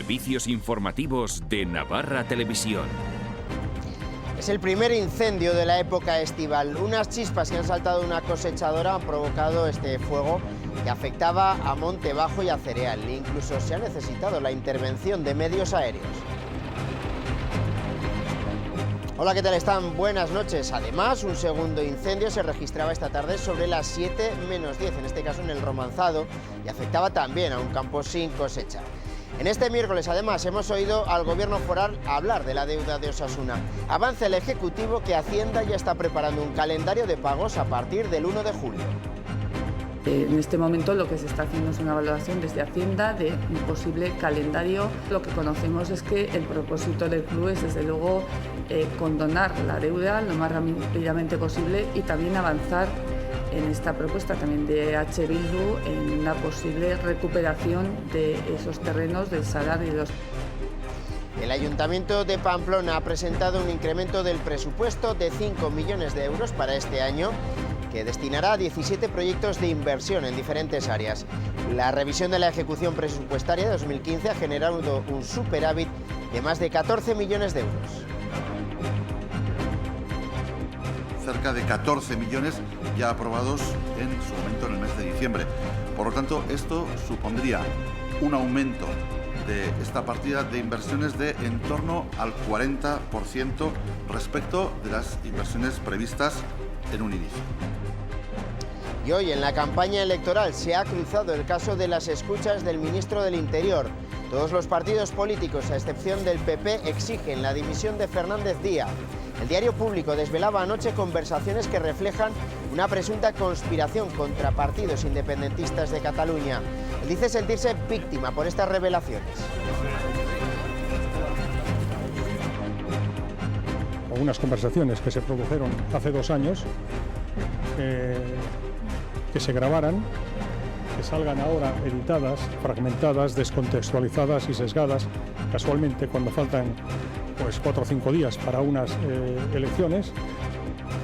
Servicios informativos de Navarra Televisión. Es el primer incendio de la época estival. Unas chispas que han saltado de una cosechadora han provocado este fuego que afectaba a monte bajo y a cereal. Incluso se ha necesitado la intervención de medios aéreos. Hola, ¿qué tal están? Buenas noches. Además, un segundo incendio se registraba esta tarde sobre las 7 menos 10, en este caso en el Romanzado, y afectaba también a un campo sin cosecha. En este miércoles, además, hemos oído al Gobierno foral hablar de la deuda de Osasuna. Avanza el Ejecutivo que Hacienda ya está preparando un calendario de pagos a partir del 1 de julio. En este momento lo que se está haciendo es una valoración desde Hacienda de un posible calendario. Lo que conocemos es que el propósito del club es, desde luego, condonar la deuda lo más rápidamente posible y también avanzar en esta propuesta también de H. Bildu en una posible recuperación de esos terrenos del Salar y de los... El Ayuntamiento de Pamplona ha presentado un incremento del presupuesto de 5 millones de euros para este año, que destinará a 17 proyectos de inversión en diferentes áreas. La revisión de la ejecución presupuestaria de 2015 ha generado un superávit de más de 14 millones de euros. Cerca de 14 millones ya aprobados en su momento en el mes de diciembre. Por lo tanto, esto supondría un aumento de esta partida de inversiones de en torno al 40% respecto de las inversiones previstas en un inicio. Y hoy en la campaña electoral se ha cruzado el caso de las escuchas del ministro del Interior. Todos los partidos políticos, a excepción del PP, exigen la dimisión de Fernández Díaz. El diario Público desvelaba anoche conversaciones que reflejan una presunta conspiración contra partidos independentistas de Cataluña. Él dice sentirse víctima por estas revelaciones. Unas conversaciones que se produjeron hace 2 años, que se grabaran, que salgan ahora editadas, fragmentadas, descontextualizadas y sesgadas, casualmente cuando faltan 4 o 5 días para unas elecciones.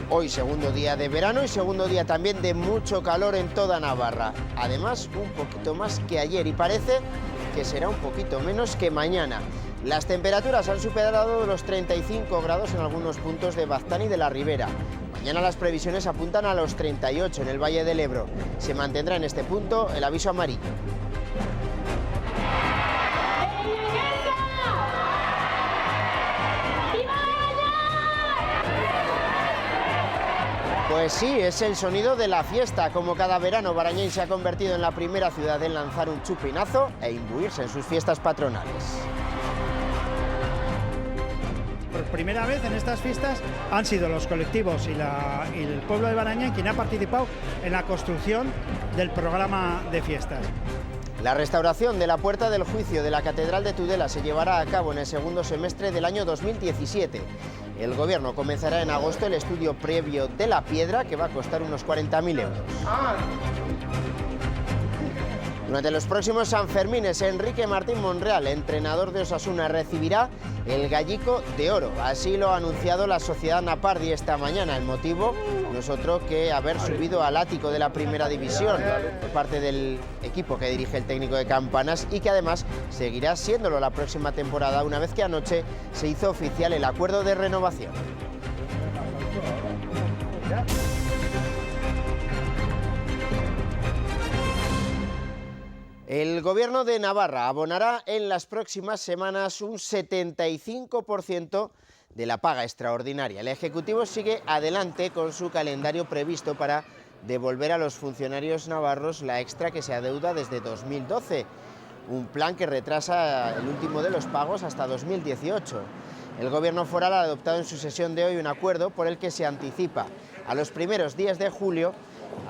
Hoy segundo día de verano y segundo día también de mucho calor en toda Navarra. Además, un poquito más que ayer y parece que será un poquito menos que mañana. Las temperaturas han superado los 35 grados en algunos puntos de Baztán y de la Ribera. Mañana las previsiones apuntan a los 38 en el Valle del Ebro. Se mantendrá en este punto el aviso amarillo. Pues sí, es el sonido de la fiesta. Como cada verano, Barañáin se ha convertido en la primera ciudad en lanzar un chupinazo e imbuirse en sus fiestas patronales. Por primera vez en estas fiestas han sido los colectivos y el pueblo de Barañáin quien ha participado en la construcción del programa de fiestas. La restauración de la Puerta del Juicio de la Catedral de Tudela se llevará a cabo en el segundo semestre del año 2017. El Gobierno comenzará en agosto el estudio previo de la piedra, que va a costar unos 40.000 euros. Durante los próximos Sanfermines, Enrique Martín Monreal, entrenador de Osasuna, recibirá el Gallico de Oro. Así lo ha anunciado la Sociedad Napardi esta mañana. El motivo no es otro que haber subido al ático de la Primera División por parte del equipo que dirige el técnico de Campanas y que además seguirá siéndolo la próxima temporada, una vez que anoche se hizo oficial el acuerdo de renovación. El Gobierno de Navarra abonará en las próximas semanas un 75% de la paga extraordinaria. El Ejecutivo sigue adelante con su calendario previsto para devolver a los funcionarios navarros la extra que se adeuda desde 2012. Un plan que retrasa el último de los pagos hasta 2018. El Gobierno foral ha adoptado en su sesión de hoy un acuerdo por el que se anticipa a los primeros días de julio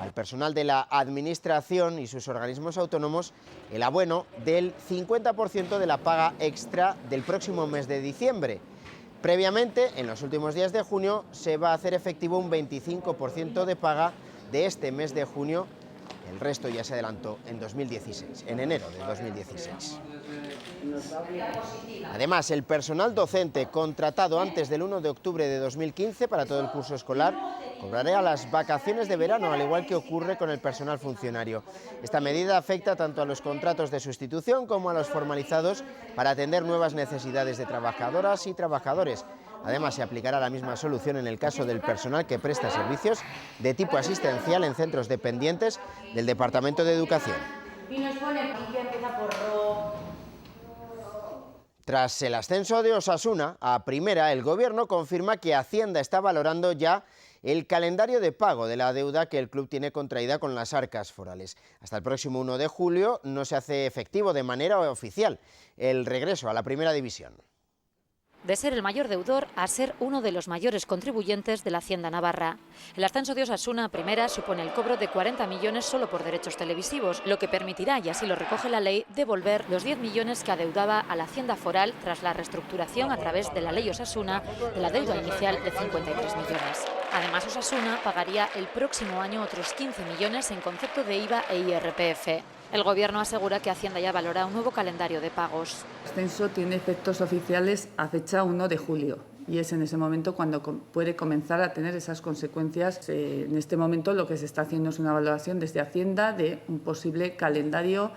al personal de la Administración y sus organismos autónomos el abono del 50% de la paga extra del próximo mes de diciembre. Previamente, en los últimos días de junio, se va a hacer efectivo un 25% de paga de este mes de junio, El resto ya se adelantó en 2016, en enero de 2016. Además, el personal docente contratado antes del 1 de octubre de 2015 para todo el curso escolar cobrará las vacaciones de verano, al igual que ocurre con el personal funcionario. Esta medida afecta tanto a los contratos de sustitución como a los formalizados para atender nuevas necesidades de trabajadoras y trabajadores. Además, se aplicará la misma solución en el caso del personal que presta servicios de tipo asistencial en centros dependientes del Departamento de Educación. Tras el ascenso de Osasuna a Primera, el Gobierno confirma que Hacienda está valorando ya el calendario de pago de la deuda que el club tiene contraída con las arcas forales. Hasta el próximo 1 de julio no se hace efectivo de manera oficial el regreso a la Primera División. De ser el mayor deudor a ser uno de los mayores contribuyentes de la Hacienda navarra. El ascenso de Osasuna a Primera supone el cobro de 40 millones solo por derechos televisivos, lo que permitirá, y así lo recoge la ley, devolver los 10 millones que adeudaba a la Hacienda foral tras la reestructuración a través de la ley Osasuna de la deuda inicial de 53 millones. Además, Osasuna pagaría el próximo año otros 15 millones en concepto de IVA e IRPF. El Gobierno asegura que Hacienda ya valora un nuevo calendario de pagos. El ascenso tiene efectos oficiales a fecha 1 de julio y es en ese momento cuando puede comenzar a tener esas consecuencias. En este momento lo que se está haciendo es una valoración desde Hacienda de un posible calendario.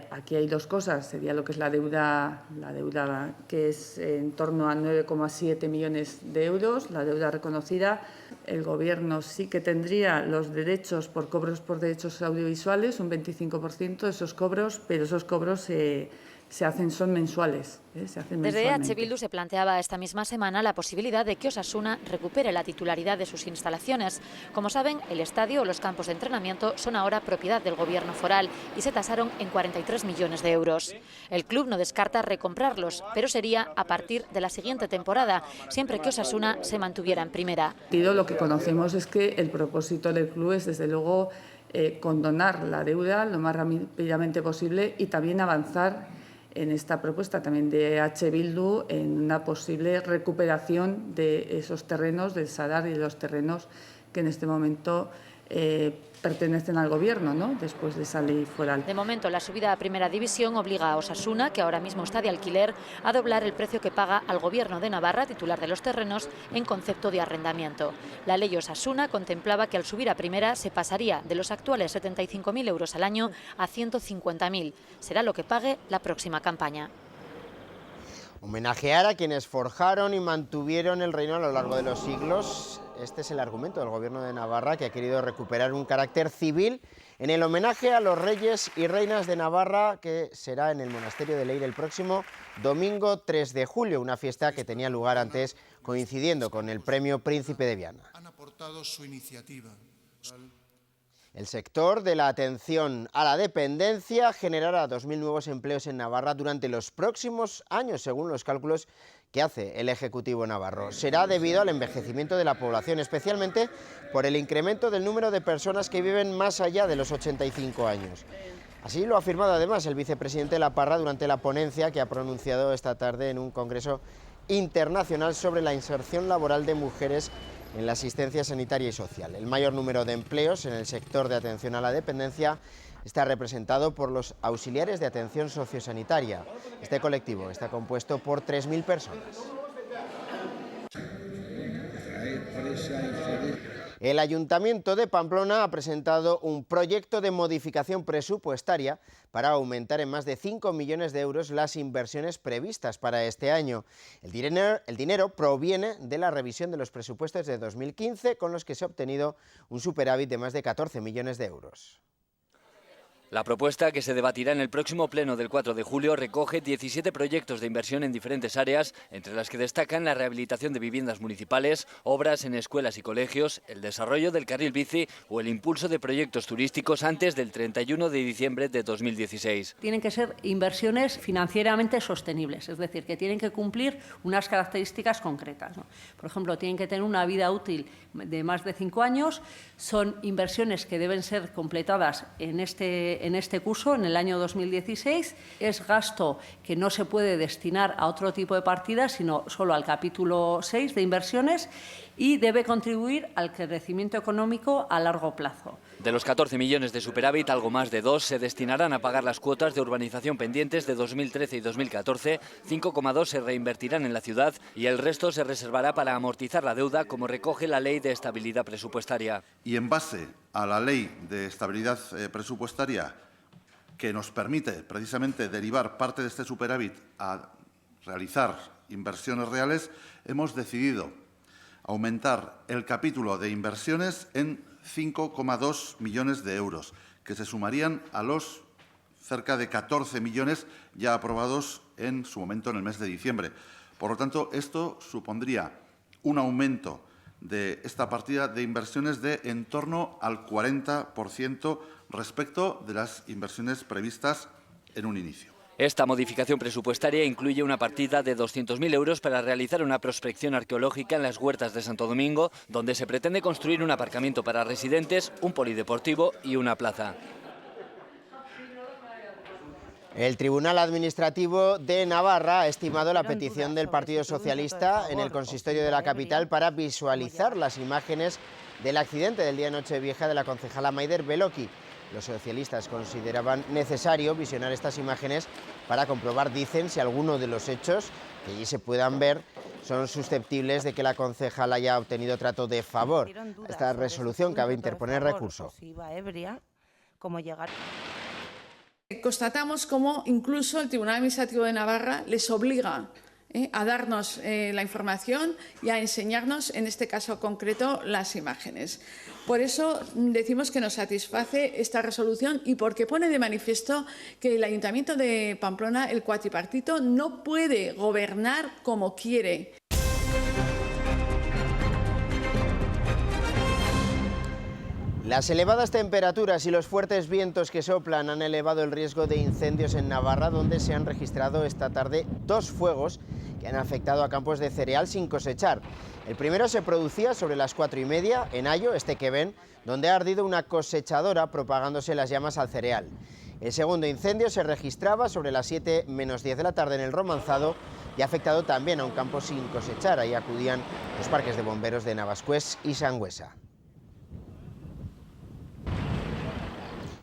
Aquí hay dos cosas, sería lo que es la deuda que es en torno a 9,7 millones de euros, la deuda reconocida. El Gobierno sí que tendría los derechos por cobros por derechos audiovisuales, un 25% de esos cobros, pero esos cobros son mensuales. Desde EH Bildu se planteaba esta misma semana la posibilidad de que Osasuna recupere la titularidad de sus instalaciones. Como saben, el estadio o los campos de entrenamiento son ahora propiedad del Gobierno foral y se tasaron en 43 millones de euros. El club no descarta recomprarlos, pero sería a partir de la siguiente temporada, siempre que Osasuna se mantuviera en Primera. Lo que conocemos es que el propósito del club es, desde luego, condonar la deuda lo más rápidamente posible y también avanzar en esta propuesta también de EH Bildu en una posible recuperación de esos terrenos, del Sadar y de los terrenos que en este momento pertenecen al Gobierno, ¿no?, después de esa ley foral. De momento, la subida a Primera División obliga a Osasuna, que ahora mismo está de alquiler, a doblar el precio que paga al Gobierno de Navarra, titular de los terrenos, en concepto de arrendamiento. La ley Osasuna contemplaba que al subir a Primera se pasaría de los actuales 75.000 euros al año a 150.000. Será lo que pague la próxima campaña. Homenajear a quienes forjaron y mantuvieron el reino a lo largo de los siglos. Este es el argumento del Gobierno de Navarra, que ha querido recuperar un carácter civil en el homenaje a los reyes y reinas de Navarra, que será en el Monasterio de Leire el próximo domingo 3 de julio, una fiesta que tenía lugar antes coincidiendo con el Premio Príncipe de Viana. Han aportado su iniciativa. El sector de la atención a la dependencia generará 2.000 nuevos empleos en Navarra durante los próximos años, según los cálculos que hace el Ejecutivo navarro. Será debido al envejecimiento de la población, especialmente por el incremento del número de personas que viven más allá de los 85 años. Así lo ha afirmado además el vicepresidente La Parra durante la ponencia que ha pronunciado esta tarde en un congreso internacional sobre la inserción laboral de mujeres en la asistencia sanitaria y social. El mayor número de empleos en el sector de atención a la dependencia está representado por los auxiliares de atención sociosanitaria. Este colectivo está compuesto por 3.000 personas. El Ayuntamiento de Pamplona ha presentado un proyecto de modificación presupuestaria para aumentar en más de 5 millones de euros las inversiones previstas para este año. El dinero proviene de la revisión de los presupuestos de 2015, con los que se ha obtenido un superávit de más de 14 millones de euros. La propuesta, que se debatirá en el próximo pleno del 4 de julio, recoge 17 proyectos de inversión en diferentes áreas, entre las que destacan la rehabilitación de viviendas municipales, obras en escuelas y colegios, el desarrollo del carril bici o el impulso de proyectos turísticos antes del 31 de diciembre de 2016. Tienen que ser inversiones financieramente sostenibles, es decir, que tienen que cumplir unas características concretas, ¿no? Por ejemplo, tienen que tener una vida útil de más de 5 años, son inversiones que deben ser completadas en este curso, en el año 2016, es gasto que no se puede destinar a otro tipo de partidas, sino solo al capítulo 6 de inversiones, y debe contribuir al crecimiento económico a largo plazo. De los 14 millones de superávit, algo más de 2 se destinarán a pagar las cuotas de urbanización pendientes de 2013 y 2014, 5,2 se reinvertirán en la ciudad y el resto se reservará para amortizar la deuda, como recoge la Ley de Estabilidad Presupuestaria. Y en base a la Ley de Estabilidad Presupuestaria, que nos permite precisamente derivar parte de este superávit a realizar inversiones reales, hemos decidido aumentar el capítulo de inversiones en 5,2 millones de euros, que se sumarían a los cerca de 14 millones ya aprobados en su momento en el mes de diciembre. Por lo tanto, esto supondría un aumento de esta partida de inversiones de en torno al 40% respecto de las inversiones previstas en un inicio. Esta modificación presupuestaria incluye una partida de 200.000 euros para realizar una prospección arqueológica en las huertas de Santo Domingo, donde se pretende construir un aparcamiento para residentes, un polideportivo y una plaza. El Tribunal Administrativo de Navarra ha estimado la petición del Partido Socialista en el consistorio de la capital para visualizar las imágenes del accidente del día de Nochevieja de la concejala Maider Beloki. Los socialistas consideraban necesario visionar estas imágenes para comprobar, dicen, si alguno de los hechos que allí se puedan ver son susceptibles de que la concejala haya obtenido trato de favor. Esta resolución cabe interponer recurso. Constatamos cómo incluso el Tribunal Administrativo de Navarra les obliga a darnos la información y a enseñarnos, en este caso concreto, las imágenes. Por eso decimos que nos satisface esta resolución y porque pone de manifiesto que el Ayuntamiento de Pamplona, el cuatripartito, no puede gobernar como quiere. Las elevadas temperaturas y los fuertes vientos que soplan han elevado el riesgo de incendios en Navarra, donde se han registrado esta tarde 2 fuegos que han afectado a campos de cereal sin cosechar. El primero se producía sobre las 4:30 en Ayo, Estequeben, donde ha ardido una cosechadora propagándose las llamas al cereal. El segundo incendio se registraba sobre las 7 menos 10 de la tarde en el Romanzado y ha afectado también a un campo sin cosechar. Ahí acudían los parques de bomberos de Navascués y Sangüesa.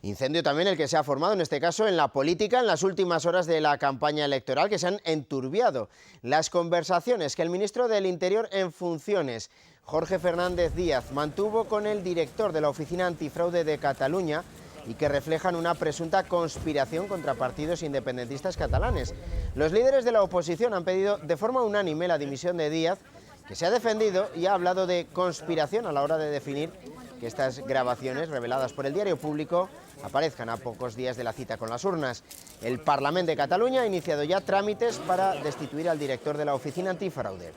Incendio también el que se ha formado, en este caso, en la política en las últimas horas de la campaña electoral, que se han enturbiado las conversaciones que el ministro del Interior en funciones, Jorge Fernández Díaz, mantuvo con el director de la Oficina Antifraude de Cataluña y que reflejan una presunta conspiración contra partidos independentistas catalanes. Los líderes de la oposición han pedido de forma unánime la dimisión de Díaz, que se ha defendido y ha hablado de conspiración a la hora de definir que estas grabaciones reveladas por el Diario Público aparezcan a pocos días de la cita con las urnas. El Parlamento de Cataluña ha iniciado ya trámites para destituir al director de la Oficina Antifraude.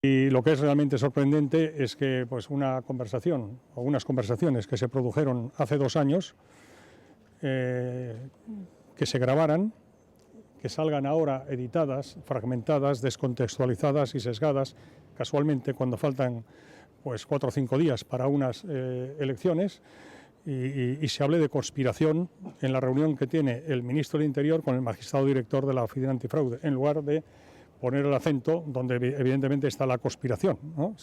Y lo que es realmente sorprendente es que una conversación o unas conversaciones que se produjeron hace 2 años, que se grabaran, que salgan ahora editadas, fragmentadas, descontextualizadas y sesgadas, casualmente cuando faltan 4 o 5 días para unas elecciones, y se hable de conspiración en la reunión que tiene el ministro del Interior con el magistrado director de la Oficina Antifraude, en lugar de poner el acento donde evidentemente está la conspiración, ¿no?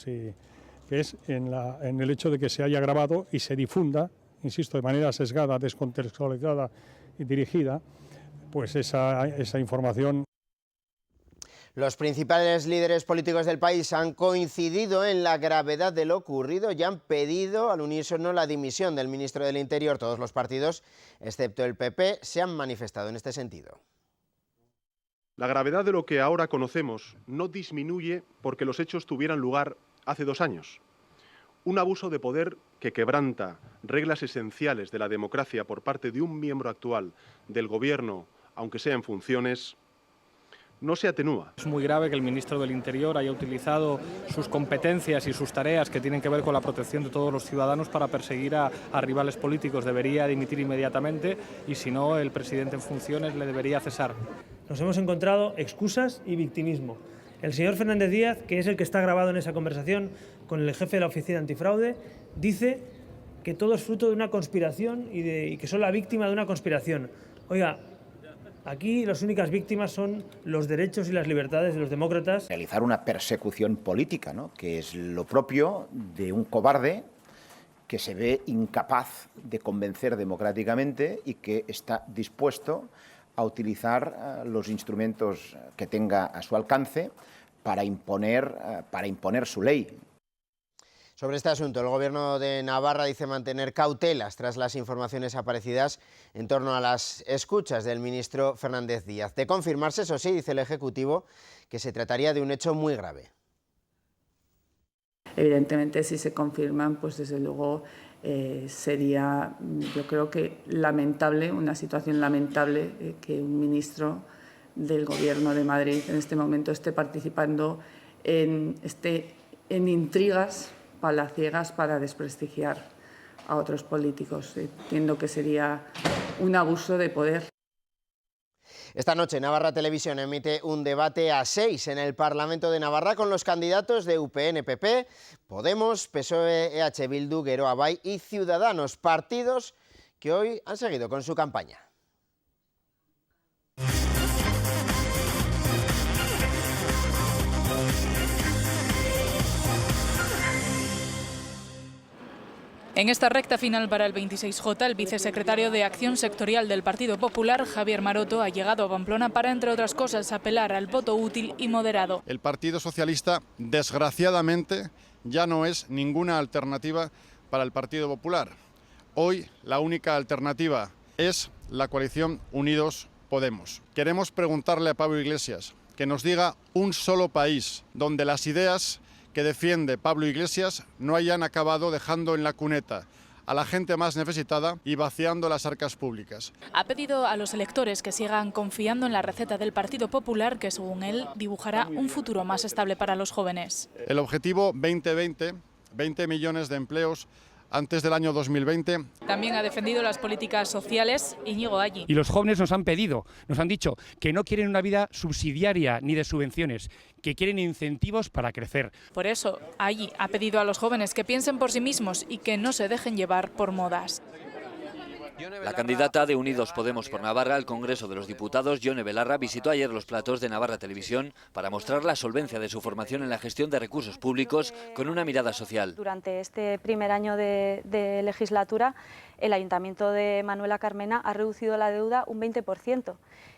Que es en el hecho de que se haya grabado y se difunda, insisto, de manera sesgada, descontextualizada y dirigida, esa información. Los principales líderes políticos del país han coincidido en la gravedad de lo ocurrido y han pedido al unísono la dimisión del ministro del Interior. Todos los partidos, excepto el PP, se han manifestado en este sentido. La gravedad de lo que ahora conocemos no disminuye porque los hechos tuvieran lugar hace 2 años. Un abuso de poder que quebranta reglas esenciales de la democracia por parte de un miembro actual del Gobierno, aunque sea en funciones, no se atenúa. Es muy grave que el ministro del Interior haya utilizado sus competencias y sus tareas que tienen que ver con la protección de todos los ciudadanos para perseguir a rivales políticos. Debería dimitir inmediatamente y, si no, el presidente en funciones le debería cesar. Nos hemos encontrado excusas y victimismo. El señor Fernández Díaz, que es el que está grabado en esa conversación con el jefe de la Oficina Antifraude, dice que todo es fruto de una conspiración y que son la víctima de una conspiración. Oiga, Aquí las únicas víctimas son los derechos y las libertades de los demócratas. Realizar una persecución política, ¿no?, que es lo propio de un cobarde que se ve incapaz de convencer democráticamente y que está dispuesto a utilizar los instrumentos que tenga a su alcance para imponer su ley. Sobre este asunto, el Gobierno de Navarra dice mantener cautelas tras las informaciones aparecidas en torno a las escuchas del ministro Fernández Díaz. De confirmarse, eso sí, dice el Ejecutivo, que se trataría de un hecho muy grave. Evidentemente, si se confirman, pues desde luego sería, yo creo que lamentable, una situación lamentable que un ministro del Gobierno de Madrid en este momento esté participando en intrigas palaciegas para desprestigiar a otros políticos. Entiendo que sería un abuso de poder. Esta noche Navarra Televisión emite un debate a 6 en el Parlamento de Navarra con los candidatos de UPN-PP, Podemos, PSOE, EH Bildu, Geroa Bai y Ciudadanos, partidos que hoy han seguido con su campaña. En esta recta final para el 26J, el vicesecretario de Acción Sectorial del Partido Popular, Javier Maroto, ha llegado a Pamplona para, entre otras cosas, apelar al voto útil y moderado. El Partido Socialista, desgraciadamente, ya no es ninguna alternativa para el Partido Popular. Hoy la única alternativa es la coalición Unidos Podemos. Queremos preguntarle a Pablo Iglesias que nos diga un solo país donde las ideas que defiende Pablo Iglesias no hayan acabado dejando en la cuneta a la gente más necesitada y vaciando las arcas públicas. Ha pedido a los electores que sigan confiando en la receta del Partido Popular, que según él dibujará un futuro más estable para los jóvenes. El objetivo 2020, 20 millones de empleos antes del año 2020. También ha defendido las políticas sociales Íñigo Allí. Y los jóvenes nos han dicho que no quieren una vida subsidiaria ni de subvenciones, que quieren incentivos para crecer. Por eso, Allí ha pedido a los jóvenes que piensen por sí mismos y que no se dejen llevar por modas. La candidata de Unidos Podemos por Navarra al Congreso de los Diputados, Yone Belarra, visitó ayer los platós de Navarra Televisión para mostrar la solvencia de su formación en la gestión de recursos públicos con una mirada social. Durante este primer año de legislatura, el Ayuntamiento de Manuela Carmena ha reducido la deuda un 20%.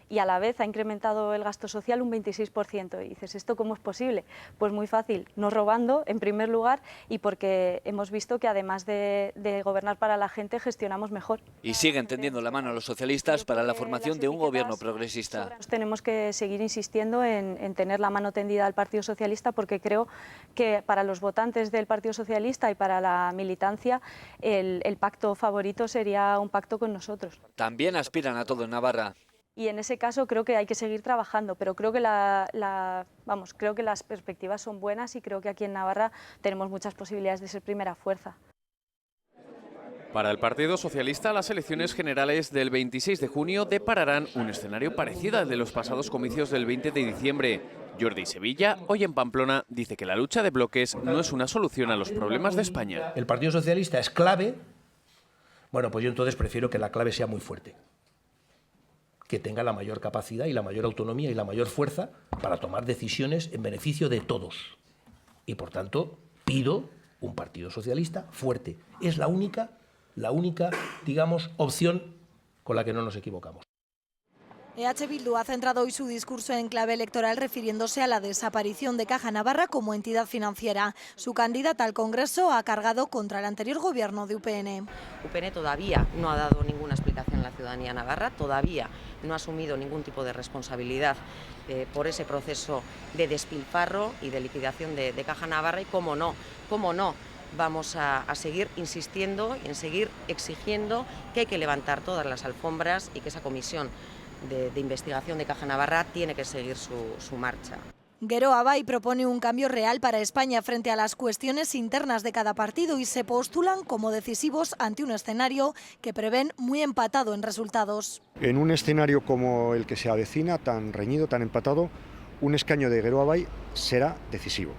Y a la vez ha incrementado el gasto social un 26%. Y dices, ¿esto cómo es posible? Pues muy fácil, no robando en primer lugar y porque hemos visto que además de gobernar para la gente gestionamos mejor. Y siguen tendiendo la mano a los socialistas para la formación de un gobierno progresista. Tenemos que seguir insistiendo en tener la mano tendida al Partido Socialista porque creo que para los votantes del Partido Socialista y para la militancia el pacto favorito sería un pacto con nosotros. También aspiran a todo en Navarra. Y en ese caso creo que hay que seguir trabajando, pero creo que creo que las perspectivas son buenas y creo que aquí en Navarra tenemos muchas posibilidades de ser primera fuerza. Para el Partido Socialista, las elecciones generales del 26 de junio depararán un escenario parecido al de los pasados comicios del 20 de diciembre. Jordi Sevilla, hoy en Pamplona, dice que la lucha de bloques no es una solución a los problemas de España. El Partido Socialista es clave. Bueno, pues yo entonces prefiero que la clave sea muy fuerte, que tenga la mayor capacidad y la mayor autonomía y la mayor fuerza para tomar decisiones en beneficio de todos. Y por tanto, pido un Partido Socialista fuerte. Es la única, digamos, opción con la que no nos equivocamos. EH Bildu ha centrado hoy su discurso en clave electoral refiriéndose a la desaparición de Caja Navarra como entidad financiera. Su candidata al Congreso ha cargado contra el anterior gobierno de UPN. UPN todavía no ha dado ninguna explicación a la ciudadanía navarra, todavía no ha asumido ningún tipo de responsabilidad por ese proceso de despilfarro y de liquidación de Caja Navarra y cómo no, vamos a seguir insistiendo y en seguir exigiendo que hay que levantar todas las alfombras y que esa comisión de investigación de Caja Navarra tiene que seguir su marcha. Geroa Bai propone un cambio real para España frente a las cuestiones internas de cada partido y se postulan como decisivos ante un escenario que prevén muy empatado en resultados. En un escenario como el que se avecina, tan reñido, tan empatado, un escaño de Geroa Bai será decisivo.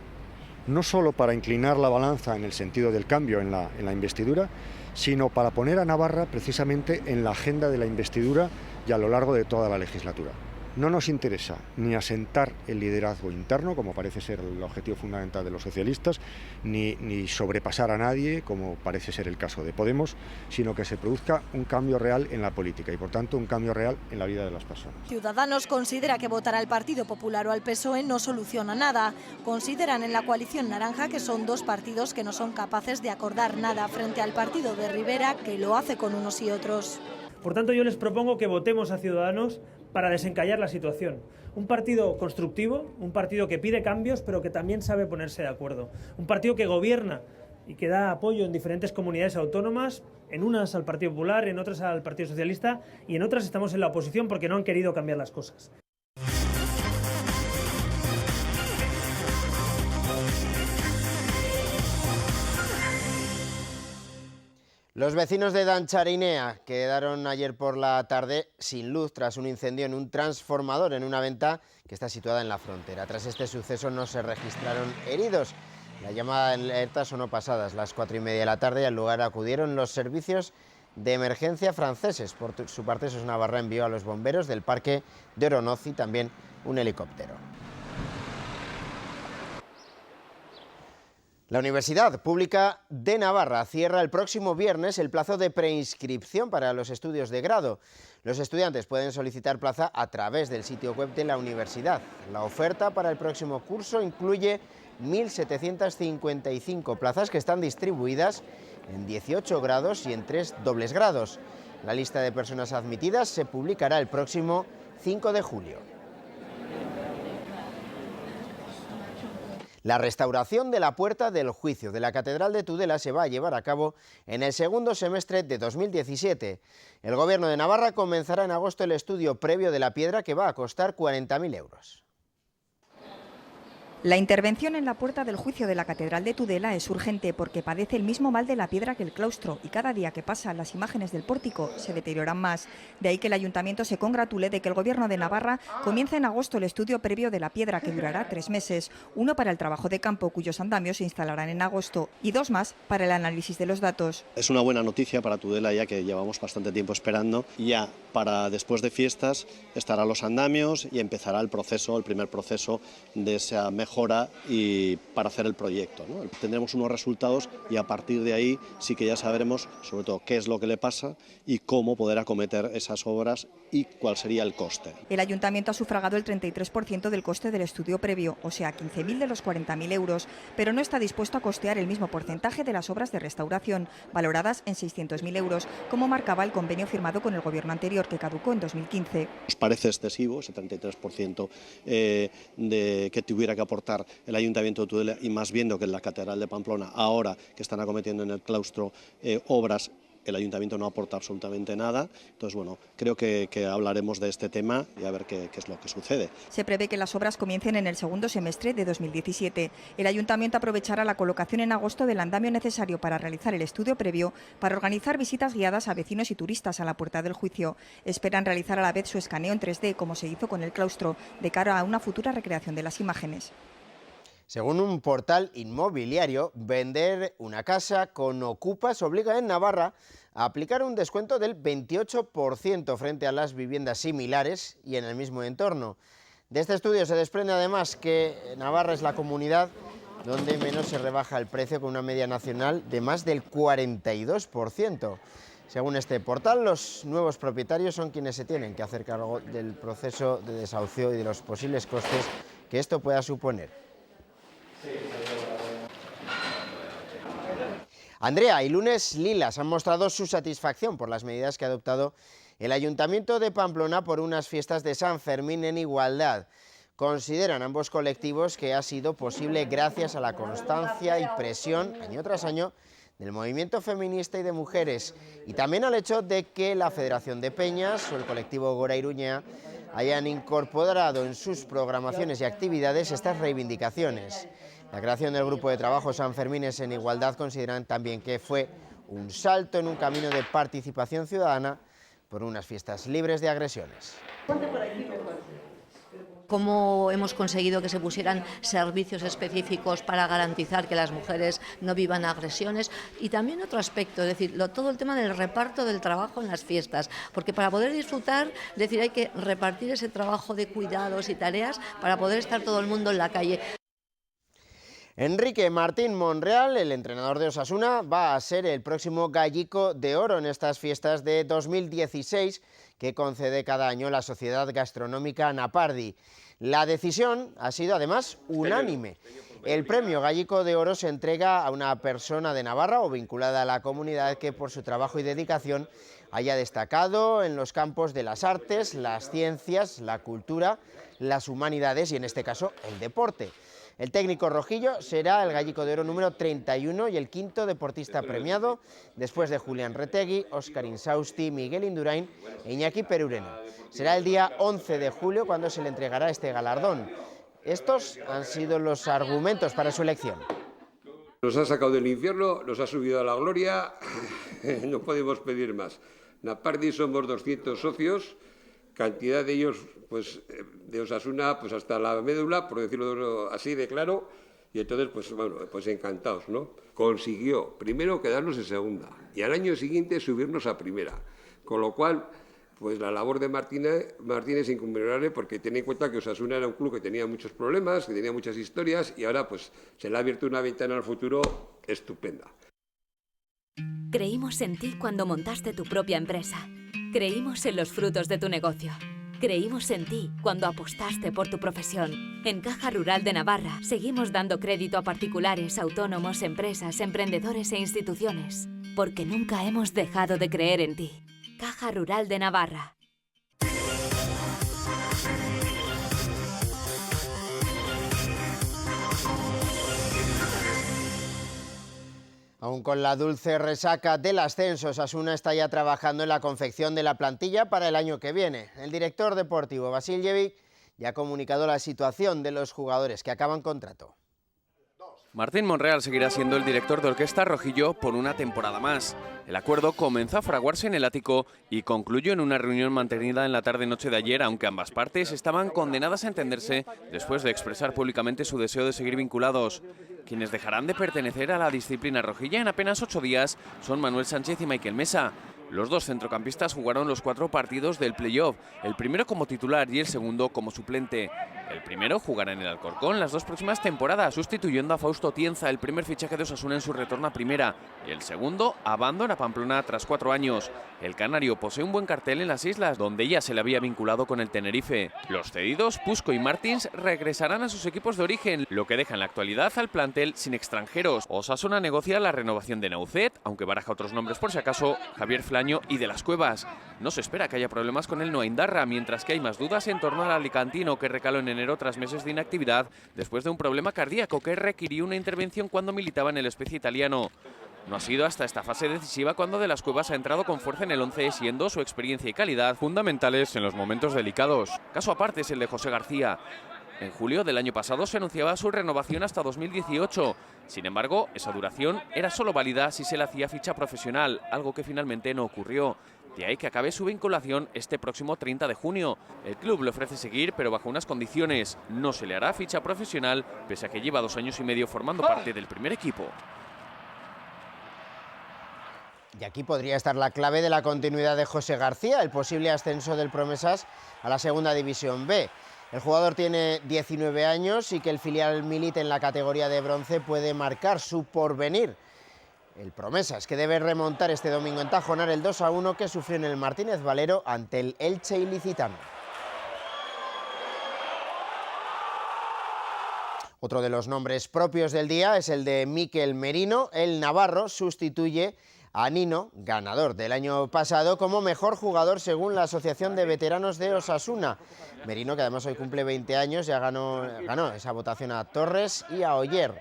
No solo para inclinar la balanza en el sentido del cambio en la investidura, sino para poner a Navarra precisamente en la agenda de la investidura y a lo largo de toda la legislatura. No nos interesa ni asentar el liderazgo interno, como parece ser el objetivo fundamental de los socialistas, ni sobrepasar a nadie, como parece ser el caso de Podemos, sino que se produzca un cambio real en la política y, por tanto, un cambio real en la vida de las personas. Ciudadanos considera que votar al Partido Popular o al PSOE no soluciona nada. Consideran en la coalición naranja que son dos partidos que no son capaces de acordar nada frente al partido de Rivera, que lo hace con unos y otros. Por tanto, yo les propongo que votemos a Ciudadanos para desencallar la situación. Un partido constructivo, un partido que pide cambios, pero que también sabe ponerse de acuerdo. Un partido que gobierna y que da apoyo en diferentes comunidades autónomas, en unas al Partido Popular, en otras al Partido Socialista, y en otras estamos en la oposición porque no han querido cambiar las cosas. Los vecinos de Dancharinea quedaron ayer por la tarde sin luz tras un incendio en un transformador en una venta que está situada en la frontera. Tras este suceso no se registraron heridos. La llamada de alerta sonó pasadas las 4:30 de la tarde y al lugar acudieron los servicios de emergencia franceses. Por su parte, Sos Navarra envió a los bomberos del parque de Oronoz y también un helicóptero. La Universidad Pública de Navarra cierra el próximo viernes el plazo de preinscripción para los estudios de grado. Los estudiantes pueden solicitar plaza a través del sitio web de la universidad. La oferta para el próximo curso incluye 1.755 plazas que están distribuidas en 18 grados y en 3 dobles grados. La lista de personas admitidas se publicará el próximo 5 de julio. La restauración de la Puerta del Juicio de la Catedral de Tudela se va a llevar a cabo en el segundo semestre de 2017. El Gobierno de Navarra comenzará en agosto el estudio previo de la piedra, que va a costar 40.000 euros. La intervención en la Puerta del Juicio de la Catedral de Tudela es urgente porque padece el mismo mal de la piedra que el claustro y cada día que pasa las imágenes del pórtico se deterioran más. De ahí que el Ayuntamiento se congratule de que el Gobierno de Navarra comience en agosto el estudio previo de la piedra, que durará 3 meses, uno para el trabajo de campo cuyos andamios se instalarán en agosto y 2 más para el análisis de los datos. Es una buena noticia para Tudela, ya que llevamos bastante tiempo esperando. Ya para después de fiestas estarán los andamios y empezará el primer proceso de esa mejora y para hacer el proyecto, ¿no? Tendremos unos resultados y a partir de ahí sí que ya sabremos sobre todo qué es lo que le pasa y cómo poder acometer esas obras y cuál sería el coste. El Ayuntamiento ha sufragado el 33% del coste del estudio previo, o sea 15.000 de los 40.000 euros, pero no está dispuesto a costear el mismo porcentaje de las obras de restauración, valoradas en 600.000 euros, como marcaba el convenio firmado con el Gobierno anterior, que caducó en 2015. Nos parece excesivo ese 33% que tuviera que aportar el Ayuntamiento de Tudela, y más viendo que en la Catedral de Pamplona, ahora que están acometiendo en el claustro obras, el Ayuntamiento no aporta absolutamente nada. Entonces, bueno, creo que hablaremos de este tema y a ver qué es lo que sucede. Se prevé que las obras comiencen en el segundo semestre de 2017. El Ayuntamiento aprovechará la colocación en agosto del andamio necesario para realizar el estudio previo, para organizar visitas guiadas a vecinos y turistas a la Puerta del Juicio. Esperan realizar a la vez su escaneo en 3D, como se hizo con el claustro, de cara a una futura recreación de las imágenes. Según un portal inmobiliario, vender una casa con ocupas obliga en Navarra a aplicar un descuento del 28% frente a las viviendas similares y en el mismo entorno. De este estudio se desprende además que Navarra es la comunidad donde menos se rebaja el precio, con una media nacional de más del 42%. Según este portal, los nuevos propietarios son quienes se tienen que hacer cargo del proceso de desahucio y de los posibles costes que esto pueda suponer. Andrea y Lunes Lilas han mostrado su satisfacción por las medidas que ha adoptado el Ayuntamiento de Pamplona por unas fiestas de San Fermín en igualdad. Consideran ambos colectivos que ha sido posible gracias a la constancia y presión, año tras año, del movimiento feminista y de mujeres, y también al hecho de que la Federación de Peñas o el colectivo Gora Iruña hayan incorporado en sus programaciones y actividades estas reivindicaciones. La creación del Grupo de Trabajo San Fermines en Igualdad consideran también que fue un salto en un camino de participación ciudadana por unas fiestas libres de agresiones. Cómo hemos conseguido que se pusieran servicios específicos para garantizar que las mujeres no vivan agresiones, y también otro aspecto, es decir, todo el tema del reparto del trabajo en las fiestas, porque para poder disfrutar, es decir, hay que repartir ese trabajo de cuidados y tareas para poder estar todo el mundo en la calle. Enrique Martín Monreal, el entrenador de Osasuna, va a ser el próximo Gallico de Oro en estas fiestas de 2016 que concede cada año la Sociedad Gastronómica Napardi. La decisión ha sido además unánime. El premio Gallico de Oro se entrega a una persona de Navarra o vinculada a la comunidad que por su trabajo y dedicación haya destacado en los campos de las artes, las ciencias, la cultura, las humanidades y en este caso el deporte. El técnico rojillo será el Gallico de Oro número 31 y el quinto deportista premiado, después de Julián Retegui, Óscar Insausti, Miguel Indurain e Iñaki Perurena. Será el día 11 de julio cuando se le entregará este galardón. Estos han sido los argumentos para su elección. Nos ha sacado del infierno, nos ha subido a la gloria, no podemos pedir más. Napardi somos 200 socios, cantidad de ellos pues de Osasuna pues hasta la médula, por decirlo así de claro, y entonces pues bueno, pues encantados, ¿no? Consiguió primero quedarnos en segunda y al año siguiente subirnos a primera, con lo cual pues la labor de Martínez es incomparable, porque ten en cuenta que Osasuna era un club que tenía muchos problemas, que tenía muchas historias, y ahora pues se le ha abierto una ventana al futuro estupenda. Creímos en ti cuando montaste tu propia empresa. Creímos en los frutos de tu negocio. Creímos en ti cuando apostaste por tu profesión. En Caja Rural de Navarra seguimos dando crédito a particulares, autónomos, empresas, emprendedores e instituciones, porque nunca hemos dejado de creer en ti. Caja Rural de Navarra. Aún con la dulce resaca del ascenso, Osasuna está ya trabajando en la confección de la plantilla para el año que viene. El director deportivo Vasiljevic ya ha comunicado la situación de los jugadores que acaban contrato. Martín Monreal seguirá siendo el director de orquesta rojillo por una temporada más. El acuerdo comenzó a fraguarse en el ático y concluyó en una reunión mantenida en la tarde-noche de ayer, aunque ambas partes estaban condenadas a entenderse después de expresar públicamente su deseo de seguir vinculados. Quienes dejarán de pertenecer a la disciplina rojilla en apenas 8 días son Manuel Sánchez y Michael Mesa. Los dos centrocampistas jugaron los 4 partidos del playoff, el primero como titular y el segundo como suplente. El primero jugará en el Alcorcón las 2 próximas temporadas, sustituyendo a Fausto Tienza, el primer fichaje de Osasuna en su retorno a primera, y el segundo abandona Pamplona tras 4 años. El canario posee un buen cartel en las islas, donde ya se le había vinculado con el Tenerife. Los cedidos, Pusco y Martins, regresarán a sus equipos de origen, lo que deja en la actualidad al plantel sin extranjeros. Osasuna negocia la renovación de Naucet, aunque baraja otros nombres por si acaso, Javier Flaño y de las Cuevas. No se espera que haya problemas con el Noaindarra, mientras que hay más dudas en torno al alicantino, que recaló en enero tras meses de inactividad después de un problema cardíaco que requirió una intervención cuando militaba en el Spezia italiano. No ha sido hasta esta fase decisiva cuando de las Cuevas ha entrado con fuerza en el 11, siendo su experiencia y calidad fundamentales en los momentos delicados. Caso aparte es el de José García. En julio del año pasado se anunciaba su renovación hasta 2018. Sin embargo, esa duración era solo válida si se le hacía ficha profesional, algo que finalmente no ocurrió. De ahí que acabe su vinculación este próximo 30 de junio. El club le ofrece seguir, pero bajo unas condiciones. No se le hará ficha profesional, pese a que lleva 2 años y medio formando parte del primer equipo. Y aquí podría estar la clave de la continuidad de José García, el posible ascenso del Promesas a la Segunda División B. El jugador tiene 19 años y que el filial milite en la categoría de bronce puede marcar su porvenir. El Promesas, que debe remontar este domingo en Tajonar el 2-1 que sufrió en el Martínez Valero ante el Elche ilicitano. Otro de los nombres propios del día es el de Mikel Merino. El navarro sustituye a Nino, ganador del año pasado, como mejor jugador según la Asociación de Veteranos de Osasuna. Merino, que además hoy cumple 20 años, ya ganó esa votación a Torres y a Oyer.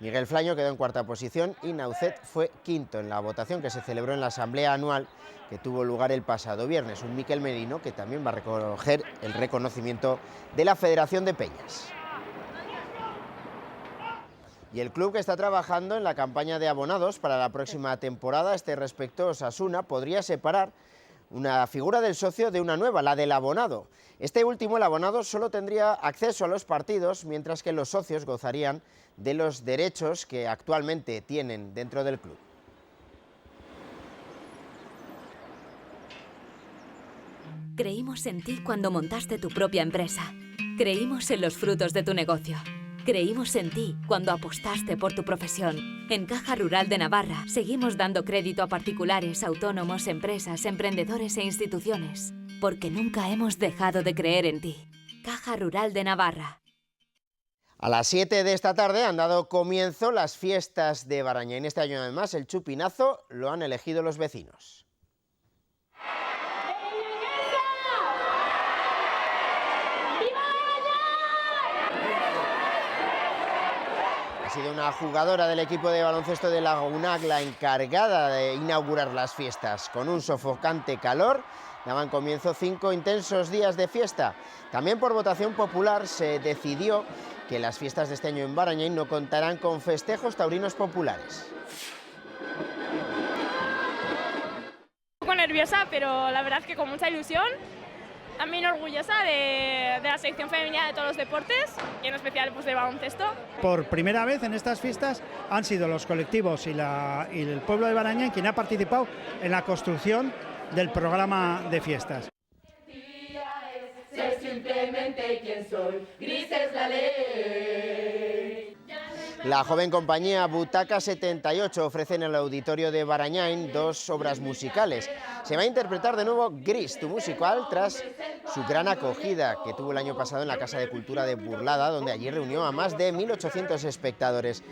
Miguel Flaño quedó en cuarta posición y Naucet fue quinto en la votación que se celebró en la asamblea anual que tuvo lugar el pasado viernes. Un Mikel Merino que también va a recoger el reconocimiento de la Federación de Peñas. Y el club que está trabajando en la campaña de abonados para la próxima temporada. A este respecto, Osasuna podría separar una figura del socio de una nueva, la del abonado. Este último, el abonado, solo tendría acceso a los partidos, mientras que los socios gozarían de los derechos que actualmente tienen dentro del club. Creímos en ti cuando montaste tu propia empresa. Creímos en los frutos de tu negocio. Creímos en ti cuando apostaste por tu profesión. En Caja Rural de Navarra seguimos dando crédito a particulares, autónomos, empresas, emprendedores e instituciones, porque nunca hemos dejado de creer en ti. Caja Rural de Navarra. A las 7 de esta tarde han dado comienzo las fiestas de Barañáin. Este año además el chupinazo lo han elegido los vecinos. Ha sido una jugadora del equipo de baloncesto de Lagunac la encargada de inaugurar las fiestas. Con un sofocante calor daban comienzo 5 intensos días de fiesta. También por votación popular se decidió que las fiestas de este año en Barañáin no contarán con festejos taurinos populares. Un poco nerviosa, pero la verdad que con mucha ilusión. También orgullosa de la selección femenina de todos los deportes y en especial pues, de baloncesto. Por primera vez en estas fiestas han sido los colectivos y el pueblo de Barañáin quien ha participado en la construcción del programa de fiestas. Sé simplemente quien soy, gris es la ley. La joven compañía Butaca 78 ofrece en el auditorio de Barañáin 2 obras musicales. Se va a interpretar de nuevo Gris, tu musical, tras su gran acogida que tuvo el año pasado en la Casa de Cultura de Burlada, donde allí reunió a más de 1.800 espectadores.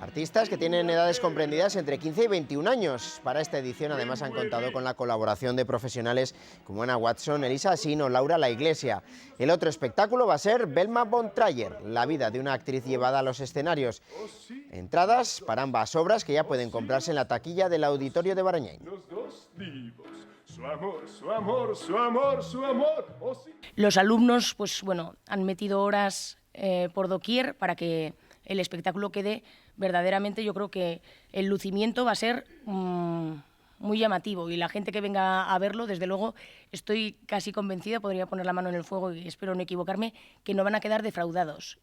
Artistas que tienen edades comprendidas entre 15 y 21 años. Para esta edición además han contado con la colaboración de profesionales como Ana Watson, Elisa Asín o Laura La Iglesia. El otro espectáculo va a ser Belma von Trayer, la vida de una actriz llevada a los escenarios. Entradas para ambas obras que ya pueden comprarse en la taquilla del auditorio de Barañáin. Su amor, su amor, su amor, su amor. Oh, sí. Los alumnos pues, bueno, han metido horas por doquier para que el espectáculo quede verdaderamente, yo creo que el lucimiento va a ser muy llamativo y la gente que venga a verlo, desde luego, estoy casi convencida, podría poner la mano en el fuego y espero no equivocarme, que no van a quedar defraudados.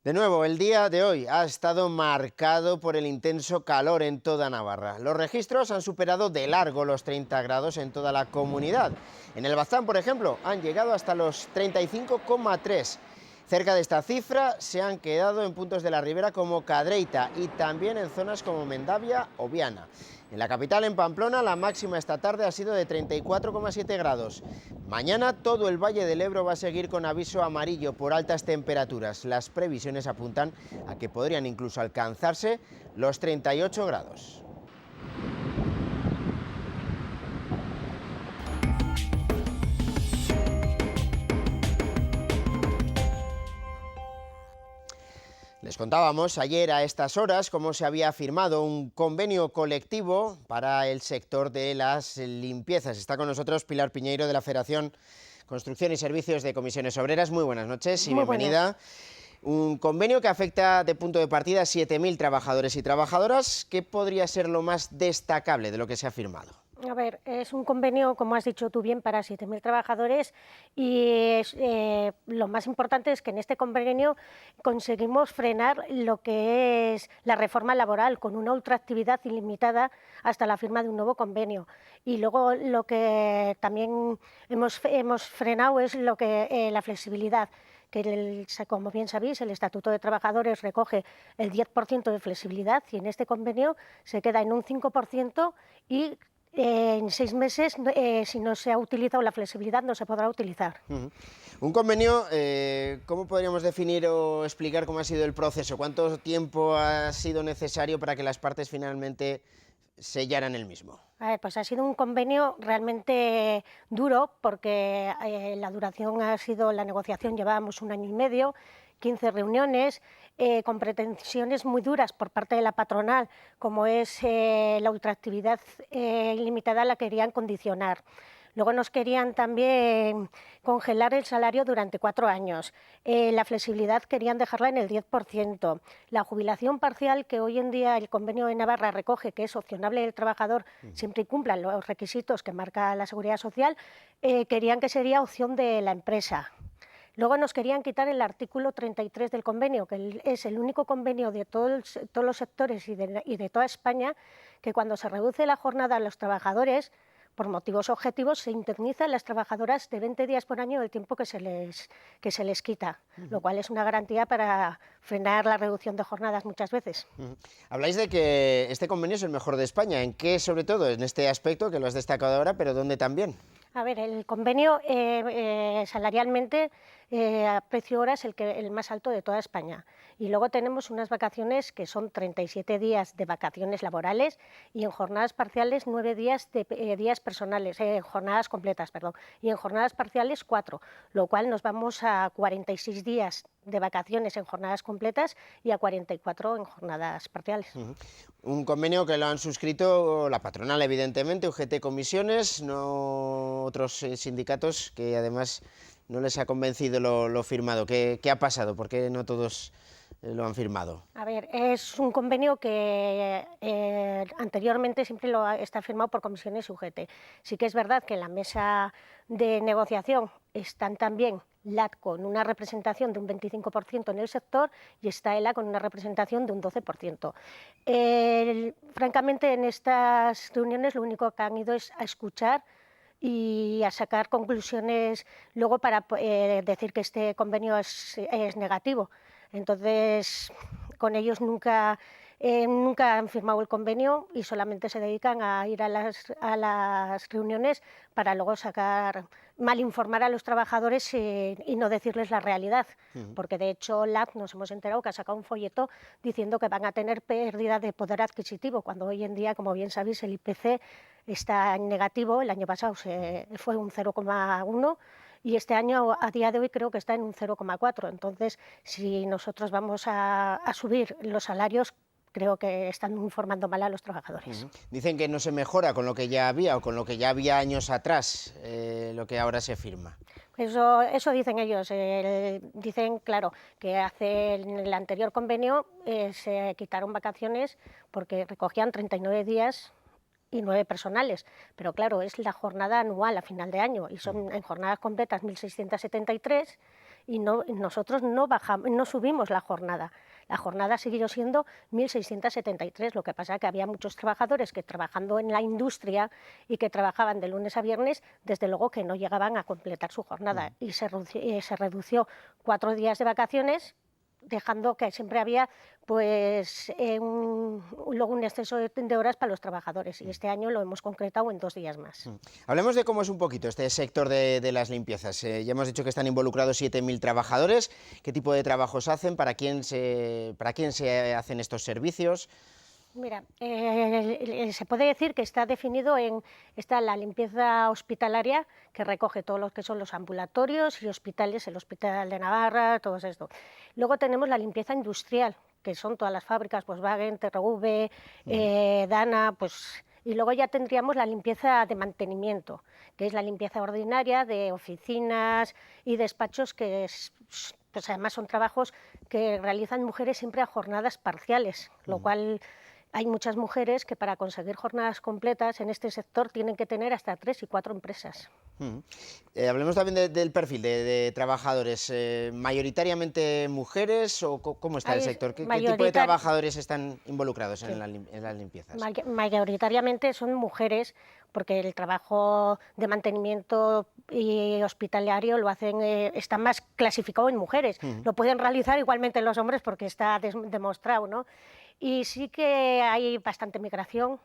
De nuevo, el día de hoy ha estado marcado por el intenso calor en toda Navarra. Los registros han superado de largo los 30 grados en toda la comunidad. En el Baztán, por ejemplo, han llegado hasta los 35,3. Cerca de esta cifra se han quedado en puntos de la ribera como Cadreita y también en zonas como Mendavia o Viana. En la capital, en Pamplona, la máxima esta tarde ha sido de 34,7 grados. Mañana todo el Valle del Ebro va a seguir con aviso amarillo por altas temperaturas. Las previsiones apuntan a que podrían incluso alcanzarse los 38 grados. Les contábamos ayer a estas horas cómo se había firmado un convenio colectivo para el sector de las limpiezas. Está con nosotros Pilar Piñeiro de la Federación Construcción y Servicios de Comisiones Obreras. Muy buenas noches y bienvenida. Un convenio que afecta de punto de partida a 7.000 trabajadores y trabajadoras. ¿Qué podría ser lo más destacable de lo que se ha firmado? A ver, es un convenio, como has dicho tú bien, para 7.000 trabajadores y lo más importante es que en este convenio conseguimos frenar lo que es la reforma laboral con una ultraactividad ilimitada hasta la firma de un nuevo convenio. Y luego lo que también hemos frenado es lo que la flexibilidad, que como bien sabéis, el Estatuto de Trabajadores recoge el 10% de flexibilidad y en este convenio se queda en un 5% y en 6 meses, si no se ha utilizado la flexibilidad, no se podrá utilizar. Un convenio, ¿cómo podríamos definir o explicar cómo ha sido el proceso? ¿Cuánto tiempo ha sido necesario para que las partes finalmente sellaran el mismo? A ver, pues ha sido un convenio realmente duro porque la duración ha sido, la negociación llevábamos 1 año y medio, 15 reuniones, con pretensiones muy duras por parte de la patronal, como es la ultraactividad ilimitada, la querían condicionar. Luego nos querían también congelar el salario durante 4 años. La flexibilidad querían dejarla en el 10%. La jubilación parcial, que hoy en día el convenio de Navarra recoge que es opcionable del trabajador siempre y cumplan los requisitos que marca la Seguridad Social, querían que sería opción de la empresa. Luego nos querían quitar el artículo 33 del convenio, que es el único convenio de todos los sectores y de toda España, que cuando se reduce la jornada a los trabajadores, por motivos objetivos, se indemniza a las trabajadoras de 20 días por año del tiempo que se les quita, lo cual es una garantía para frenar la reducción de jornadas muchas veces. Habláis de que este convenio es el mejor de España. ¿En qué, sobre todo, en este aspecto que lo has destacado ahora, pero dónde también? A ver, el convenio salarialmente a precio hora es el más alto de toda España. Y luego tenemos unas vacaciones que son 37 días de vacaciones laborales y en jornadas parciales 9 días de días personales, jornadas completas, perdón, y en jornadas parciales 4, lo cual nos vamos a 46 días de vacaciones en jornadas completas y a 44 en jornadas parciales. Un convenio que lo han suscrito la patronal, evidentemente, UGT Comisiones, no otros sindicatos que además no les ha convencido lo firmado. ¿Qué ha pasado? ¿Por qué no todos lo han firmado? A ver, es un convenio que anteriormente siempre está firmado por comisiones UGT. Sí que es verdad que en la mesa de negociación están también LAT con una representación de un 25% en el sector y está ELA con una representación de un 12%. Francamente, en estas reuniones lo único que han ido es a escuchar y a sacar conclusiones luego para decir que este convenio es negativo. Entonces, con ellos nunca han firmado el convenio y solamente se dedican a ir a las reuniones para luego mal informar a los trabajadores y no decirles la realidad. Porque de hecho LAT nos hemos enterado que ha sacado un folleto diciendo que van a tener pérdida de poder adquisitivo, cuando hoy en día, como bien sabéis, el IPC está en negativo. El año pasado fue un 0,1 y este año, a día de hoy, creo que está en un 0,4. Entonces, si nosotros vamos a subir los salarios, creo que están informando mal a los trabajadores. Dicen que no se mejora con lo que ya había o con lo que ya había años atrás, lo que ahora se firma. Eso dicen ellos. Dicen, claro, que en el anterior convenio se quitaron vacaciones porque recogían 39 días y 9 personales, pero claro, es la jornada anual a final de año y son en jornadas completas 1.673 y nosotros no subimos la jornada. La jornada siguió siendo 1.673, lo que pasa es que había muchos trabajadores que trabajando en la industria y que trabajaban de lunes a viernes, desde luego que no llegaban a completar su jornada y se redució 4 días de vacaciones, dejando que siempre había luego un exceso de horas para los trabajadores y este año lo hemos concretado en 2 días más. Hablemos de cómo es un poquito este sector de las limpiezas. Ya hemos dicho que están involucrados 7.000 trabajadores. ¿Qué tipo de trabajos hacen? ¿Para quién se hacen estos servicios? Mira, se puede decir que está definido está la limpieza hospitalaria, que recoge todo lo que son los ambulatorios y hospitales, el Hospital de Navarra, todo esto. Luego tenemos la limpieza industrial, que son todas las fábricas, Volkswagen, TRV, Dana, y luego ya tendríamos la limpieza de mantenimiento, que es la limpieza ordinaria de oficinas y despachos, que además son trabajos que realizan mujeres siempre a jornadas parciales, lo cual hay muchas mujeres que para conseguir jornadas completas en este sector tienen que tener hasta 3 y 4 empresas. Hablemos también del perfil de trabajadores, ¿mayoritariamente mujeres o cómo está el sector? ¿Qué tipo de trabajadores están involucrados en las limpiezas? Mayoritariamente son mujeres, porque el trabajo de mantenimiento y hospitalario lo hacen, está más clasificado en mujeres. Lo pueden realizar igualmente los hombres porque está demostrado, ¿no? Y sí que hay bastante migración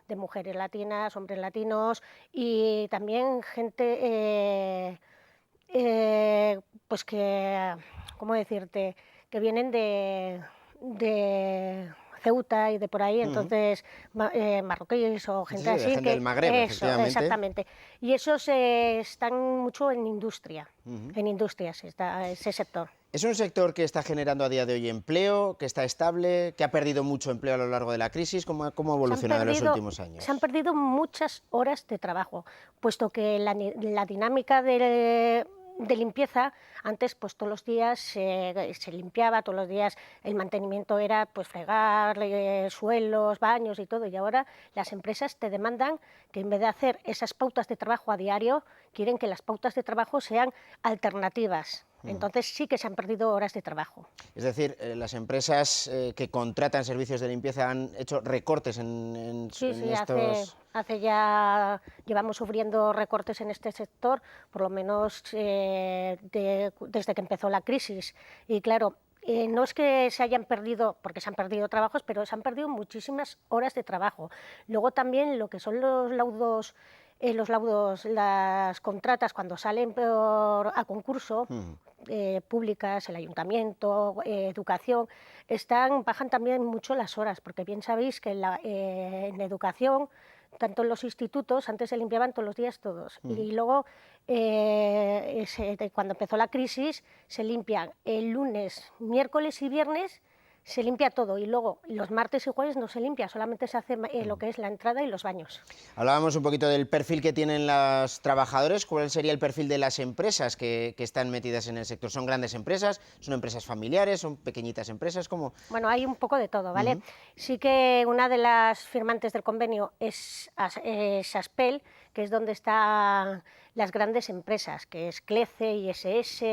de mujeres latinas, hombres latinos y también gente que, ¿cómo decirte?, que vienen de Ceuta y de por ahí, entonces marroquíes o gente así. Gente del Magreb, efectivamente. Exactamente. Y esos están mucho en industria, en industrias está ese sector. ¿Es un sector que está generando a día de hoy empleo, que está estable, que ha perdido mucho empleo a lo largo de la crisis? ¿Cómo ha evolucionado en los últimos años? Se han perdido muchas horas de trabajo, puesto que la dinámica de limpieza, antes pues todos los días se limpiaba, todos los días el mantenimiento era pues fregar suelos, baños y todo, y ahora las empresas te demandan que en vez de hacer esas pautas de trabajo a diario, quieren que las pautas de trabajo sean alternativas. Entonces sí que se han perdido horas de trabajo. Es decir, las empresas que contratan servicios de limpieza han hecho recortes en estos... Hace ya llevamos sufriendo recortes en este sector, por lo menos desde que empezó la crisis. Y claro, no es que se hayan perdido, porque se han perdido trabajos, pero se han perdido muchísimas horas de trabajo. Luego también lo que son los laudos, las contratas cuando salen a concurso, públicas, el ayuntamiento, educación, bajan también mucho las horas, porque bien sabéis que en educación, tanto en los institutos, antes se limpiaban todos los días todos, y luego cuando empezó la crisis se limpian el lunes, miércoles y viernes, se limpia todo, y luego los martes y jueves no se limpia, solamente se hace lo que es la entrada y los baños. Hablábamos un poquito del perfil que tienen los trabajadores. ¿Cuál sería el perfil de las empresas que están metidas en el sector? ¿Son grandes empresas? ¿Son empresas familiares? ¿Son pequeñitas empresas? ¿Cómo? Bueno, hay un poco de todo, ¿vale? Sí que una de las firmantes del convenio es Aspel, que es donde están las grandes empresas, que es Clece, ISS,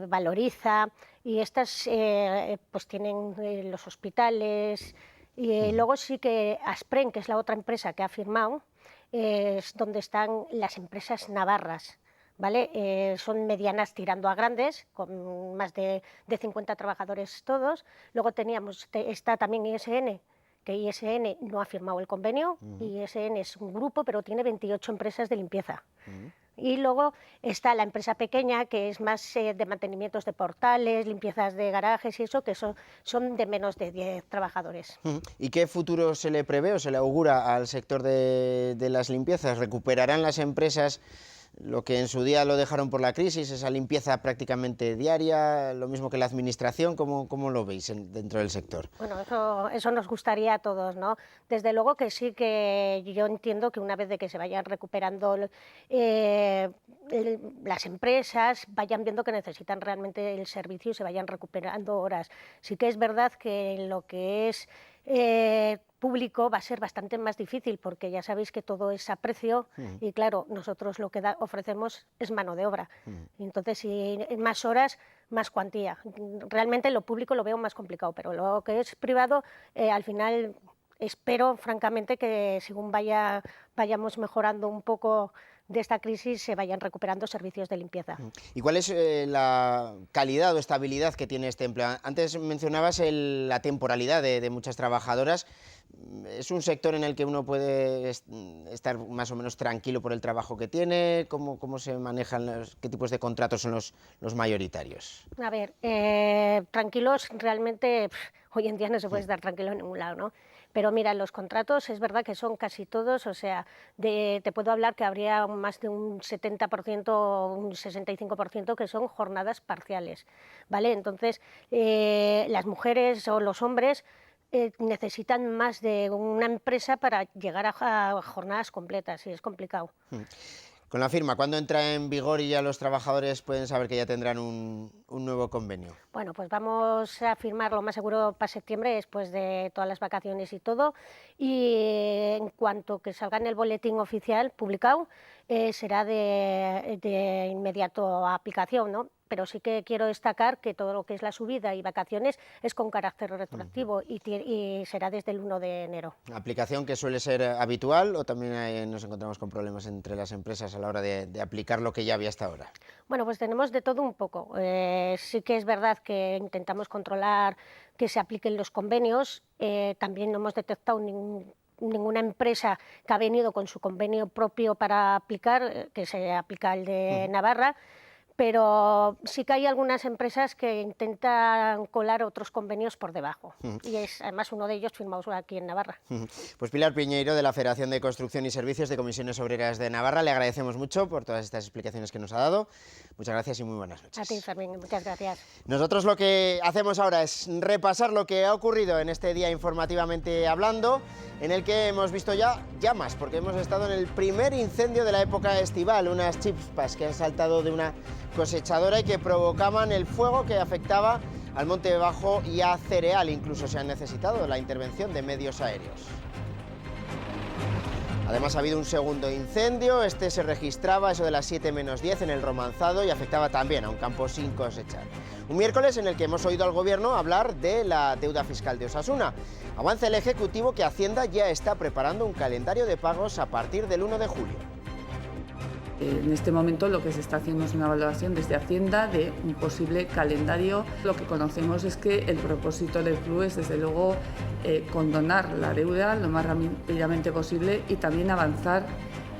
Valoriza, y estas pues tienen los hospitales, y luego sí que Aspren, que es la otra empresa que ha firmado, es donde están las empresas navarras, ¿vale? Son medianas tirando a grandes, con más de 50 trabajadores todos. Luego está también ISN, que ISN no ha firmado el convenio, ISN es un grupo, pero tiene 28 empresas de limpieza. Y luego está la empresa pequeña, que es más de mantenimientos de portales, limpiezas de garajes y eso, que son de menos de 10 trabajadores. ¿Y qué futuro se le prevé o se le augura al sector de las limpiezas? ¿Recuperarán las empresas lo que en su día lo dejaron por la crisis, esa limpieza prácticamente diaria, lo mismo que la administración? ¿Cómo lo veis dentro del sector? Bueno, eso nos gustaría a todos, ¿no? Desde luego que sí, que yo entiendo que una vez de que se vayan recuperando las empresas, vayan viendo que necesitan realmente el servicio y se vayan recuperando horas. Sí que es verdad que lo que es público va a ser bastante más difícil, porque ya sabéis que todo es a precio y claro, nosotros lo que ofrecemos es mano de obra. Entonces, si más horas, más cuantía. Realmente lo público lo veo más complicado, pero lo que es privado, al final espero francamente que según vayamos mejorando un poco de esta crisis, se vayan recuperando servicios de limpieza. ¿Y cuál es la calidad o estabilidad que tiene este empleo? Antes mencionabas la temporalidad de muchas trabajadoras. ¿Es un sector en el que uno puede estar más o menos tranquilo por el trabajo que tiene? ¿Cómo se manejan qué tipos de contratos son los mayoritarios? A ver, tranquilos, realmente hoy en día no se puede estar tranquilo en ningún lado, ¿no? Pero mira, los contratos es verdad que son casi todos, o sea, te puedo hablar que habría más de un 70% o un 65% que son jornadas parciales, ¿vale? Entonces, las mujeres o los hombres necesitan más de una empresa para llegar a jornadas completas y es complicado. Con la firma, ¿cuándo entra en vigor y ya los trabajadores pueden saber que ya tendrán un nuevo convenio? Bueno, pues vamos a firmar lo más seguro para septiembre, después de todas las vacaciones y todo, y en cuanto que salga en el boletín oficial publicado, será de inmediato aplicación, ¿no? Pero sí que quiero destacar que todo lo que es la subida y vacaciones es con carácter retroactivo y será desde el 1 de enero. ¿Aplicación que suele ser habitual o también nos encontramos con problemas entre las empresas a la hora de aplicar lo que ya había hasta ahora? Bueno, pues tenemos de todo un poco. Sí que es verdad que intentamos controlar que se apliquen los convenios. También no hemos detectado ninguna empresa que ha venido con su convenio propio para aplicar, que se aplica el de Navarra. pero sí que hay algunas empresas que intentan colar otros convenios por debajo. Y es además uno de ellos firmados aquí en Navarra. Pues Pilar Piñeiro, de la Federación de Construcción y Servicios de Comisiones Obreras de Navarra, le agradecemos mucho por todas estas explicaciones que nos ha dado. Muchas gracias y muy buenas noches. A ti, Fermín, muchas gracias. Nosotros lo que hacemos ahora es repasar lo que ha ocurrido en este día informativamente hablando, en el que hemos visto ya llamas, porque hemos estado en el primer incendio de la época estival, unas chispas que han saltado de una cosechadora y que provocaban el fuego que afectaba al Monte Bajo y a cereal. Incluso se ha necesitado la intervención de medios aéreos. Además ha habido un segundo incendio, este se registraba a eso de las 7 menos 10 en el Romanzado y afectaba también a un campo sin cosechar. Un miércoles en el que hemos oído al Gobierno hablar de la deuda fiscal de Osasuna. Avanza el Ejecutivo que Hacienda ya está preparando un calendario de pagos a partir del 1 de julio. En este momento lo que se está haciendo es una valoración desde Hacienda de un posible calendario. Lo que conocemos es que el propósito del club es, desde luego, condonar la deuda lo más rápidamente posible y también avanzar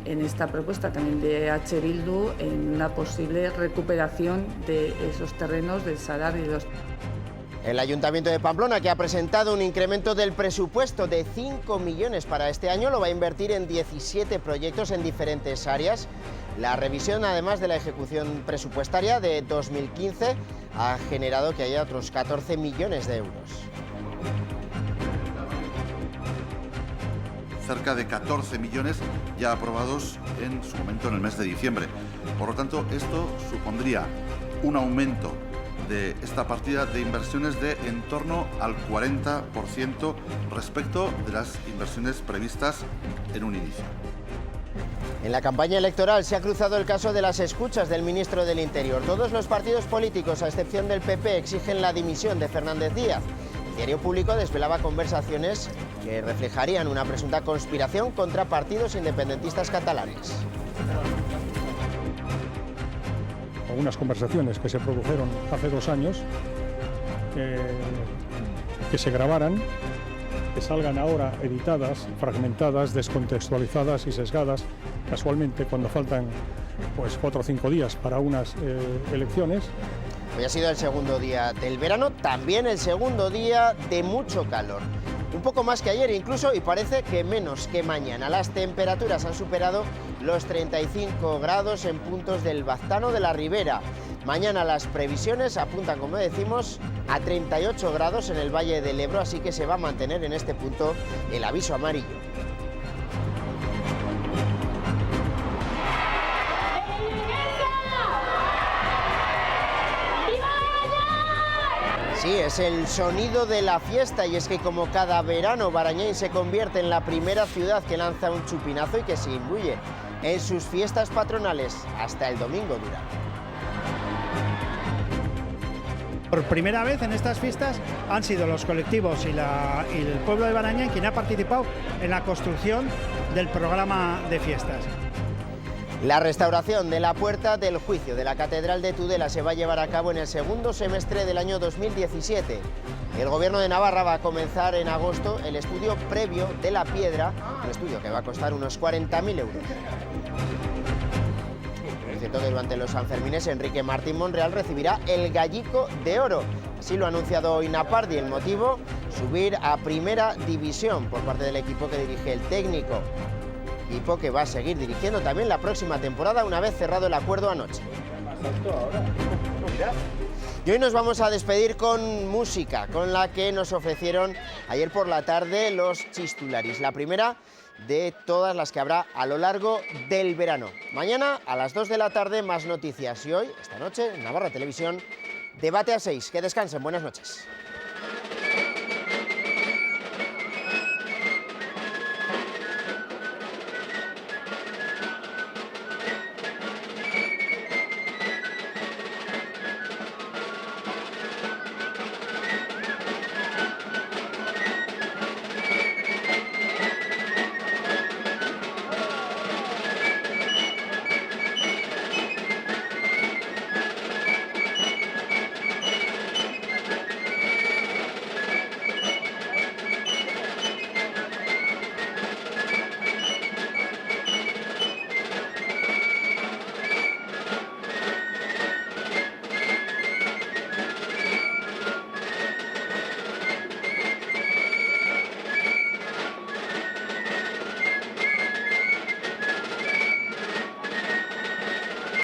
en esta propuesta también de H. Bildu en una posible recuperación de esos terrenos del Sadar y de los... El Ayuntamiento de Pamplona, que ha presentado un incremento del presupuesto de 5 millones para este año, lo va a invertir en 17 proyectos en diferentes áreas. La revisión, además de la ejecución presupuestaria de 2015, ha generado que haya otros 14 millones de euros. Cerca de 14 millones ya aprobados en su momento en el mes de diciembre. Por lo tanto, esto supondría un aumento de esta partida de inversiones de en torno al 40% respecto de las inversiones previstas en un inicio. En la campaña electoral se ha cruzado el caso de las escuchas del ministro del Interior. Todos los partidos políticos, a excepción del PP, exigen la dimisión de Fernández Díaz. El Diario Público desvelaba conversaciones que reflejarían una presunta conspiración contra partidos independentistas catalanes. Algunas conversaciones que se produjeron hace 2 años, que se grabaran, que salgan ahora editadas, fragmentadas, descontextualizadas y sesgadas, casualmente cuando faltan pues 4 o 5 días para unas elecciones. Hoy ha sido el segundo día del verano, también el segundo día de mucho calor. Un poco más que ayer incluso, y parece que menos que mañana. Las temperaturas han superado los 35 grados en puntos del Baztano de la Ribera. Mañana las previsiones apuntan, como decimos, a 38 grados en el Valle del Ebro, así que se va a mantener en este punto el aviso amarillo. Sí, es el sonido de la fiesta, y es que como cada verano, Barañáin se convierte en la primera ciudad que lanza un chupinazo y que se imbuye en sus fiestas patronales. Hasta el domingo dura. Por primera vez en estas fiestas han sido los colectivos y el pueblo de Barañáin quien ha participado en la construcción del programa de fiestas. La restauración de la Puerta del Juicio de la Catedral de Tudela se va a llevar a cabo en el segundo semestre del año 2017. El Gobierno de Navarra va a comenzar en agosto el estudio previo de la piedra, un estudio que va a costar unos 40.000 euros. Es cierto que durante los Sanfermines Enrique Martín Monreal recibirá el Gallico de Oro. Así lo ha anunciado hoy Napardi. El motivo, subir a Primera División por parte del equipo que dirige el técnico. Equipo que va a seguir dirigiendo también la próxima temporada una vez cerrado el acuerdo anoche. Y hoy nos vamos a despedir con música, con la que nos ofrecieron ayer por la tarde los Chistularis, la primera de todas las que habrá a lo largo del verano. Mañana a las 2 de la tarde más noticias, y hoy, esta noche, en Navarra Televisión, Debate a 6. Que descansen, buenas noches.